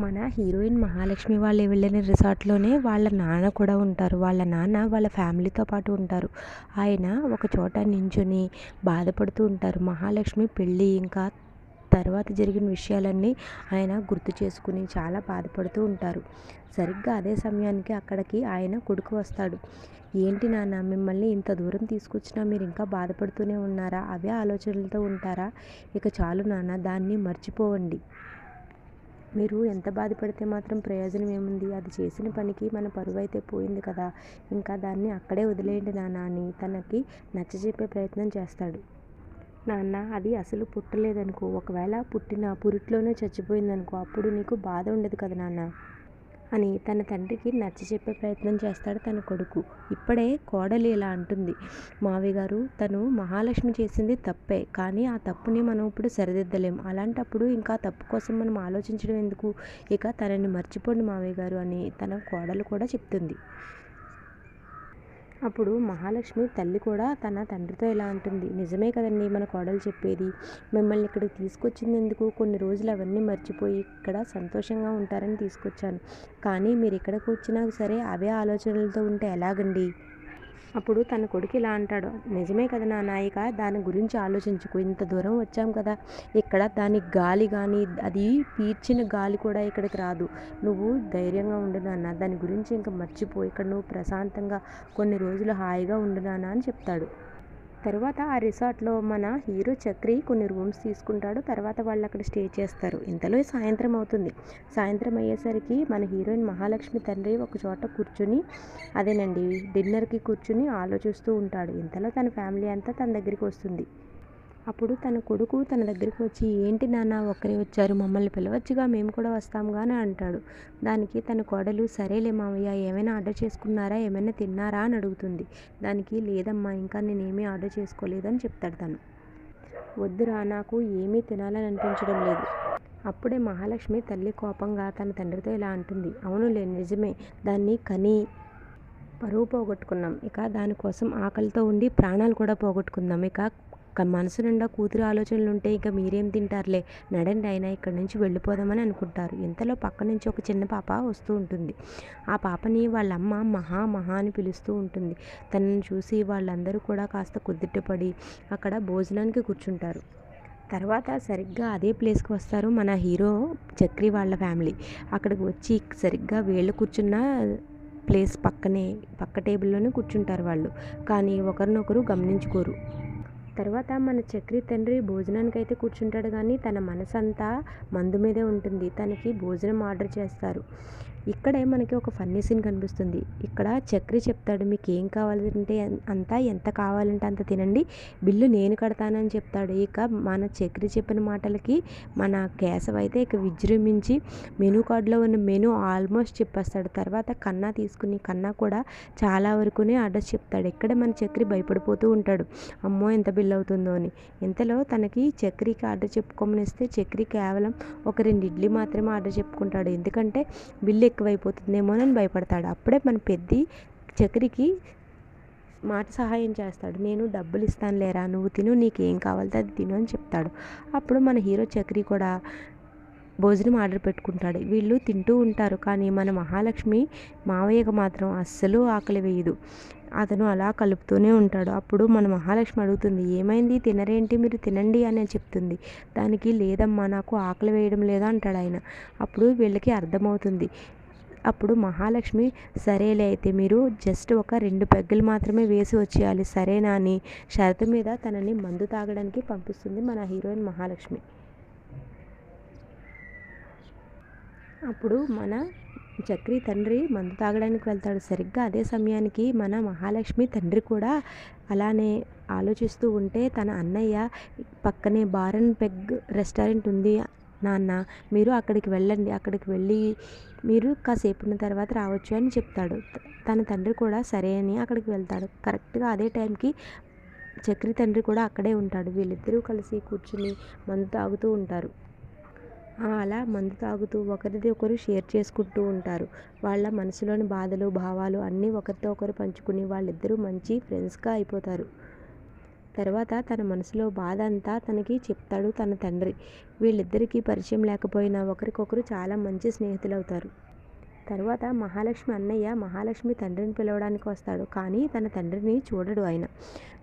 మన హీరోయిన్ మహాలక్ష్మి వాళ్ళు వెళ్ళిన రిసార్ట్లోనే వాళ్ళ నాన్న కూడా ఉంటారు. వాళ్ళ నాన్న వాళ్ళ ఫ్యామిలీతో పాటు ఉంటారు. ఆయన ఒక చోట నించొని బాధపడుతూ ఉంటారు. మహాలక్ష్మి పెళ్ళి ఇంకా తర్వాత జరిగిన విషయాలన్నీ ఆయన గుర్తు చేసుకుని చాలా బాధపడుతూ ఉంటారు. సరిగ్గా అదే సమయానికి అక్కడికి ఆయన కొడుకు వస్తాడు. ఏంటి నాన్న, మిమ్మల్ని ఇంత దూరం తీసుకొచ్చినా మీరు ఇంకా బాధపడుతూనే ఉన్నారా? అవే ఆలోచనలతో ఉంటారా? ఇక చాలు నాన్న, దాన్ని మర్చిపోవండి. మీరు ఎంత బాధపడితే మాత్రం ప్రయోజనం ఏముంది? అది చేసిన పనికి మన పరువు అయితే పోయింది కదా, ఇంకా దాన్ని అక్కడే వదిలేయండి నాన్న అని తనకి నచ్చజెప్పే ప్రయత్నం చేస్తాడు. నాన్న, అది అసలు పుట్టలేదనుకో, ఒకవేళ పుట్టిన పురిట్లోనే చచ్చిపోయిందనుకో, అప్పుడు నీకు బాధ ఉండదు కదా నాన్న అని తన తండ్రికి నచ్చజెప్పే ప్రయత్నం చేస్తాడు తన కొడుకు. ఇప్పుడే కోడలి ఇలా అంటుంది, మావయ్య గారు, తను మహాలక్ష్మి చేసింది తప్పే, కానీ ఆ తప్పుని మనం ఇప్పుడు సరిదిద్దలేం. అలాంటప్పుడు ఇంకా తప్పు కోసం మనం ఆలోచించడం ఎందుకు? ఇక తనని మర్చిపోండి మావయ్య గారు అని తన కోడలు కూడా చెప్తుంది. అప్పుడు మహాలక్ష్మి తల్లి కూడా తన తండ్రితో ఇలా అంటుంది, నిజమే కదండి మన కోడలు చెప్పేది. మిమ్మల్ని ఇక్కడికి తీసుకొచ్చింది ఎందుకు? కొన్ని రోజులు అవన్నీ మర్చిపోయి ఇక్కడ సంతోషంగా ఉంటారని తీసుకొచ్చాను. కానీ మీరు ఇక్కడికి వచ్చినా సరే అవే ఆలోచనలతో ఉంటే ఎలాగండి? అప్పుడు తన కొడుకు ఇలా అంటాడు, నిజమే కదా నాన్న, ఇక దాని గురించి ఆలోచించుకో. ఇంత దూరం వచ్చాం కదా, ఇక్కడ దాని గాలి కానీ అది పీల్చిన గాలి కూడా ఇక్కడికి రాదు. నువ్వు ధైర్యంగా ఉండు నాన్న, దాని గురించి ఇంకా మర్చిపో. ఇక్కడ నువ్వు ప్రశాంతంగా కొన్ని రోజులు హాయిగా ఉండు నాన్న అని చెప్తాడు. తర్వాత ఆ రిసార్ట్లో మన హీరో చక్రి కొన్ని రూమ్స్ తీసుకుంటాడు. తర్వాత వాళ్ళు అక్కడ స్టే చేస్తారు. ఇంతలో సాయంత్రం అవుతుంది. సాయంత్రం అయ్యేసరికి మన హీరోయిన్ మహాలక్ష్మి తండ్రి ఒక చోట కూర్చుని అదేనండి డిన్నర్కి కూర్చుని ఆలోచిస్తూ ఉంటాడు. ఇంతలో తన ఫ్యామిలీ అంతా తన దగ్గరికి వస్తుంది. అప్పుడు తన కొడుకు తన దగ్గరికి వచ్చి, ఏంటి నాన్న ఒక్కరే వచ్చారు, మమ్మల్ని పిలవచ్చుగా, మేము కూడా వస్తాంగా అని అంటాడు. దానికి తన కోడలు, సరేలే మావయ్య, ఏమైనా ఆర్డర్ చేసుకున్నారా, ఏమైనా తిన్నారా అని అడుగుతుంది. దానికి లేదమ్మా, ఇంకా నేనేమీ ఆర్డర్ చేసుకోలేదని చెప్తాడు తను. వద్దురా, నాకు ఏమీ తినాలని అనిపించడం లేదు. అప్పుడే మహాలక్ష్మి తల్లి కోపంగా తన తండ్రితో ఇలా అంటుంది, అవునులే నిజమే, దాన్ని కని పరువు పోగొట్టుకున్నాం, ఇక దానికోసం ఆకలితో ఉండి ప్రాణాలు కూడా పోగొట్టుకుందాం. ఇక మనసు నిండా కూతురు ఆలోచనలు ఉంటే ఇక మీరేం తింటారులే, నడండి అయినా ఇక్కడి నుంచి వెళ్ళిపోదామని అనుకుంటారు. ఇంతలో పక్క నుంచి ఒక చిన్న పాప వస్తూ ఉంటుంది. ఆ పాపని వాళ్ళమ్మ మహా మహా అని పిలుస్తూ ఉంటుంది. తనని చూసి వాళ్ళందరూ కూడా కాస్త కుదుటపడి అక్కడ భోజనానికి కూర్చుంటారు. తర్వాత సరిగ్గా అదే ప్లేస్కి వస్తారు మన హీరో చక్రి వాళ్ళ ఫ్యామిలీ. అక్కడికి వచ్చి సరిగ్గా వీళ్ళు కూర్చున్న ప్లేస్ పక్క టేబుల్లోనే కూర్చుంటారు వాళ్ళు. కానీ ఒకరినొకరు గమనించుకోరు. తర్వాత మన చక్రి తండ్రి భోజనానికి అయితే కూర్చుంటాడు, కానీ తన మనసంతా మందు మీదే ఉంటుంది. తనకి భోజనం ఆర్డర్ చేస్తారు. ఇక్కడే మనకి ఒక ఫన్నీ సీన్ కనిపిస్తుంది. ఇక్కడ చక్రి చెప్తాడు, మీకు ఏం కావాలంటే అంతా, ఎంత కావాలంటే అంత తినండి, బిల్లు నేను కడతానని చెప్తాడు. ఇక మన చక్రి చెప్పిన మాటలకి మన కేశవ్ అయితే ఇక విజృంభించి మెనూ కార్డులో ఉన్న మెనూ ఆల్మోస్ట్ చెప్పేస్తాడు. తర్వాత కన్నా తీసుకుని కన్నా కూడా చాలా వరకునే ఆర్డర్స్ చెప్తాడు. ఇక్కడ మన చక్రి భయపడిపోతూ ఉంటాడు, అమ్మో ఎంత బిల్ అవుతుందో అని. ఇంతలో తనకి చక్రికి ఆర్డర్ చెప్పుకోమనిస్తే చక్రి కేవలం ఒక 2 ఇడ్లీ మాత్రమే ఆర్డర్ చెప్పుకుంటాడు. ఎందుకంటే బిల్లు ఎక్కువైపోతుందేమోనని భయపడతాడు. అప్పుడే మన పెద్ది చక్రికి మాట సహాయం చేస్తాడు. నేను డబ్బులు ఇస్తాను లేరా, నువ్వు తిను, నీకేం కావాలో అది తిను అని చెప్తాడు. అప్పుడు మన హీరో చక్రి కూడా భోజనం ఆర్డర్ పెట్టుకుంటాడు. వీళ్ళు తింటూ ఉంటారు. కానీ మన మహాలక్ష్మి మావయ్యకు మాత్రం అస్సలు ఆకలి వేయదు. అతను అలా కలుపుతూనే ఉంటాడు. అప్పుడు మన మహాలక్ష్మి అడుగుతుంది, ఏమైంది, తినరేంటి, మీరు తినండి అని చెప్తుంది. దానికి లేదమ్మా, నాకు ఆకలి వేయడం లేదా అంటాడు ఆయన. అప్పుడు వీళ్ళకి అర్థమవుతుంది. అప్పుడు మహాలక్ష్మి, సరేలే అయితే మీరు జస్ట్ ఒక 2 పెగ్గులు మాత్రమే వేసి వచ్చేయాలి సరేనా అని షరతు మీద తనని మందు తాగడానికి పంపిస్తుంది మన హీరోయిన్ మహాలక్ష్మి. అప్పుడు మన చక్రి తండ్రి మందు తాగడానికి వెళ్తాడు. సరిగ్గా అదే సమయానికి మన మహాలక్ష్మి తండ్రి కూడా అలానే ఆలోచిస్తూ ఉంటే, తన అన్నయ్య పక్కనే బార్ అండ్ పెగ్ రెస్టారెంట్ ఉంది నాన్న, మీరు అక్కడికి వెళ్ళండి, అక్కడికి వెళ్ళి మీరు కాసేపు ఉన్న తర్వాత రావచ్చు అని చెప్తాడు. తన తండ్రి కూడా సరే అని అక్కడికి వెళ్తాడు. కరెక్ట్గా అదే టైంకి చక్రి తండ్రి కూడా అక్కడే ఉంటాడు. వీళ్ళిద్దరూ కలిసి కూర్చుని మందు తాగుతూ ఉంటారు. అలా మందు తాగుతూ ఒకరిది ఒకరు షేర్ చేసుకుంటూ ఉంటారు. వాళ్ళ మనసులోని బాధలు భావాలు అన్నీ ఒకరితో ఒకరు పంచుకుని వాళ్ళిద్దరూ మంచి ఫ్రెండ్స్గా అయిపోతారు. తర్వాత తన మనసులో బాధ అంతా తనకి చెప్తాడు తన తండ్రి. వీళ్ళిద్దరికీ పరిచయం లేకపోయినా ఒకరికొకరు చాలా మంచి స్నేహితులవుతారు. తర్వాత మహాలక్ష్మి అన్నయ్య మహాలక్ష్మి తండ్రిని పిలవడానికి వస్తాడు. కానీ తన తండ్రిని చూడడు ఆయన.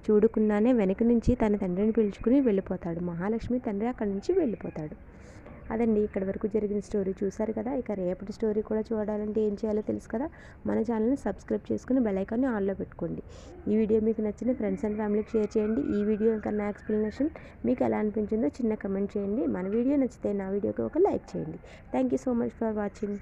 చూడకుండానే వెనక నుంచి తన తండ్రిని పిలుచుకుని వెళ్ళిపోతాడు. మహాలక్ష్మి తండ్రి అక్కడి నుంచి వెళ్ళిపోతాడు. అదండి ఇక్కడి వరకు జరిగిన స్టోరీ చూసారు కదా. ఇక రేపటి స్టోరీ కూడా చూడాలంటే ఏం చేయాలో తెలుసు కదా. మన ఛానల్ని సబ్స్క్రైబ్ చేసుకుని బెల్ ఐకాన్ని ఆన్లో పెట్టుకోండి. ఈ వీడియో మీకు నచ్చిన ఫ్రెండ్స్ అండ్ ఫ్యామిలీకి షేర్ చేయండి. ఈ వీడియో ఇంకా నా ఎక్స్ప్లెనేషన్ మీకు ఎలా అనిపించిందో చిన్న కమెంట్ చేయండి. మన వీడియో నచ్చితే నా వీడియోకి ఒక లైక్ చేయండి. Thank you so much for watching.